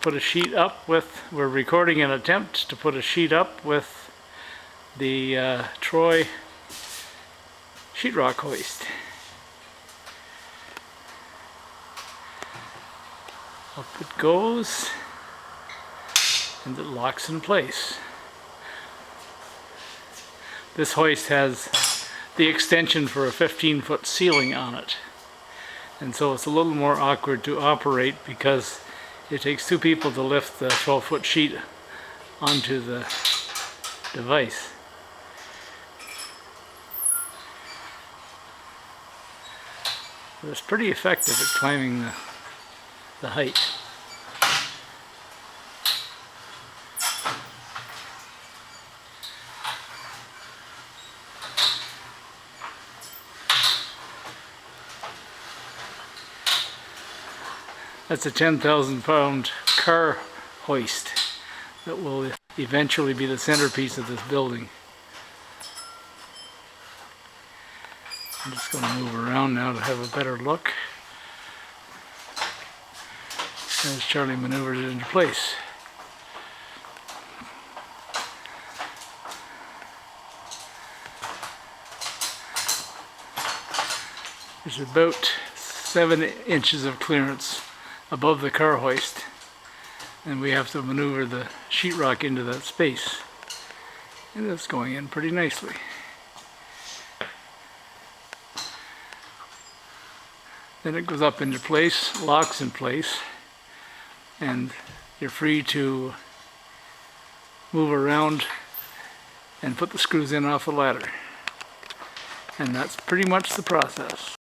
put a sheet up with, we're recording an attempt to put a sheet up with the Troy sheetrock hoist. Up it goes, and it locks in place. This hoist has the extension for a 15-foot ceiling on it, and so it's a little more awkward to operate because it takes two people to lift the 12-foot sheet onto the device. But it's pretty effective at climbing the height. That's a 10,000-pound car hoist that will eventually be the centerpiece of this building. I'm just going to move around now to have a better look as Charlie maneuvers it into place. There's about 7 inches of clearance above the car hoist, and we have to maneuver the sheetrock into that space, and it's going in pretty nicely. Then it goes up into place, locks in place, and you're free to move around and put the screws in off the ladder. And that's pretty much the process.